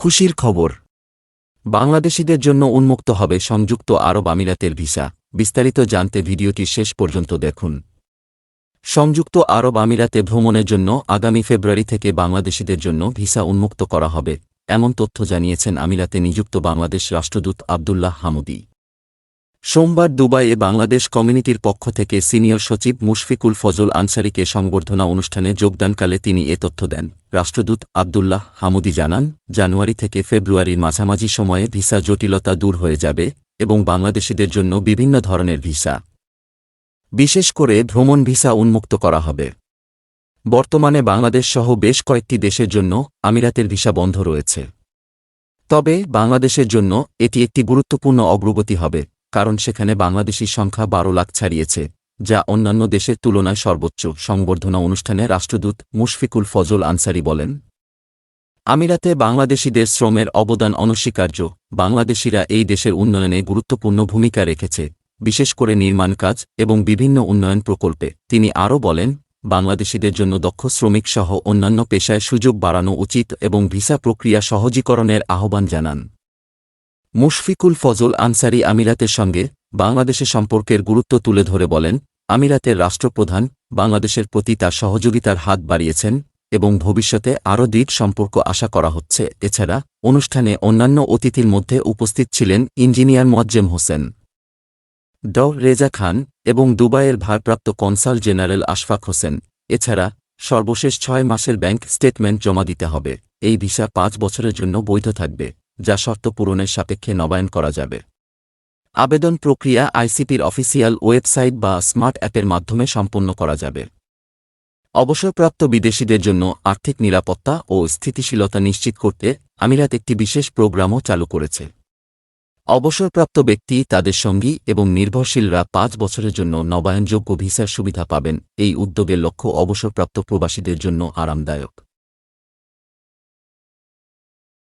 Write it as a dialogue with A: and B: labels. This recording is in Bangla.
A: খুশির খবর, বাংলাদেশিদের জন্য উন্মুক্ত হবে সংযুক্ত আরব আমিরাতের ভিসা। বিস্তারিত জানতে ভিডিওটি শেষ পর্যন্ত দেখুন। সংযুক্ত আরব আমিরাতে ভ্রমণের জন্য আগামী ফেব্রুয়ারি থেকে বাংলাদেশিদের জন্য ভিসা উন্মুক্ত করা হবে, এমন তথ্য জানিয়েছেন আমিরাতে নিযুক্ত বাংলাদেশ রাষ্ট্রদূত আব্দুল্লাহ হামুদী। সোমবার দুবাইয়ে বাংলাদেশ কমিউনিটির পক্ষ থেকে সিনিয়র সচিব মুশফিকুল ফজল আনসারীকে সংবর্ধনা অনুষ্ঠানে যোগদানকালে তিনি এ তথ্য দেন। রাষ্ট্রদূত আব্দুল্লাহ হামুদী জানান, জানুয়ারি থেকে ফেব্রুয়ারির মাঝামাঝি সময়ে ভিসা জটিলতা দূর হয়ে যাবে এবং বাংলাদেশিদের জন্য বিভিন্ন ধরনের ভিসা, বিশেষ করে ভ্রমণ ভিসা উন্মুক্ত করা হবে। বর্তমানে বাংলাদেশ সহ বেশ কয়েকটি দেশের জন্য আমিরাতের ভিসা বন্ধ রয়েছে। তবে বাংলাদেশের জন্য এটি একটি গুরুত্বপূর্ণ অগ্রগতি হবে, কারণ সেখানে বাংলাদেশী সংখ্যা 12 লাখ ছাড়িয়েছে, যা অন্যান্য দেশের তুলনায় সর্বোচ্চ। সংবর্ধনা অনুষ্ঠানে রাষ্ট্রদূত মুশফিকুল ফজল আনসারী বলেন, আমিরাতে বাংলাদেশিদের শ্রমের অবদান অনস্বীকার্য। বাংলাদেশিরা এই দেশের উন্নয়নে গুরুত্বপূর্ণ ভূমিকা রেখেছে, বিশেষ করে নির্মাণ কাজ এবং বিভিন্ন উন্নয়ন প্রকল্পে। তিনি আরও বলেন, বাংলাদেশিদের জন্য দক্ষ শ্রমিক সহ অন্যান্য পেশায় সুযোগ বাড়ানো উচিত এবং ভিসা প্রক্রিয়া সহজীকরণের আহ্বান জানান। মুশফিকুল ফজল আনসারী আমিরাতের সঙ্গে বাংলাদেশের সম্পর্কের গুরুত্ব তুলে ধরে বলেন, আমিরাতের রাষ্ট্রপ্রধান বাংলাদেশের প্রতি তার সহযোগিতার হাত বাড়িয়েছেন এবং ভবিষ্যতে আরও দৃঢ় সম্পর্ক আশা করা হচ্ছে। এছাড়া অনুষ্ঠানে অন্যান্য অতিথির মধ্যে উপস্থিত ছিলেন ইঞ্জিনিয়ার মোয়াজ্জেম হোসেন, ড রেজা খান এবং দুবাইয়ের ভারপ্রাপ্ত কনসাল জেনারেল আশফাক হোসেন। এছাড়া সর্বশেষ 6 মাসের ব্যাংক স্টেটমেন্ট জমা দিতে হবে। এই ভিসা 5 বছরের জন্য বৈধ থাকবে, যা শর্ত পূরণের সাপেক্ষে নবায়ন করা যাবে। আবেদন প্রক্রিয়া আইসিপির অফিসিয়াল ওয়েবসাইট বা স্মার্ট অ্যাপের মাধ্যমে সম্পন্ন করা যাবে। অবসরপ্রাপ্ত বিদেশিদের জন্য আর্থিক নিরাপত্তা ও স্থিতিশীলতা নিশ্চিত করতে আমিরাত একটি বিশেষ প্রোগ্রামও চালু করেছে। অবসরপ্রাপ্ত ব্যক্তি, তাদের সঙ্গী এবং নির্ভরশীলরা 5 বছরের জন্য নবায়নযোগ্য ভিসার সুবিধা পাবেন। এই উদ্যোগের লক্ষ্য অবসরপ্রাপ্ত প্রবাসীদের জন্য আরামদায়ক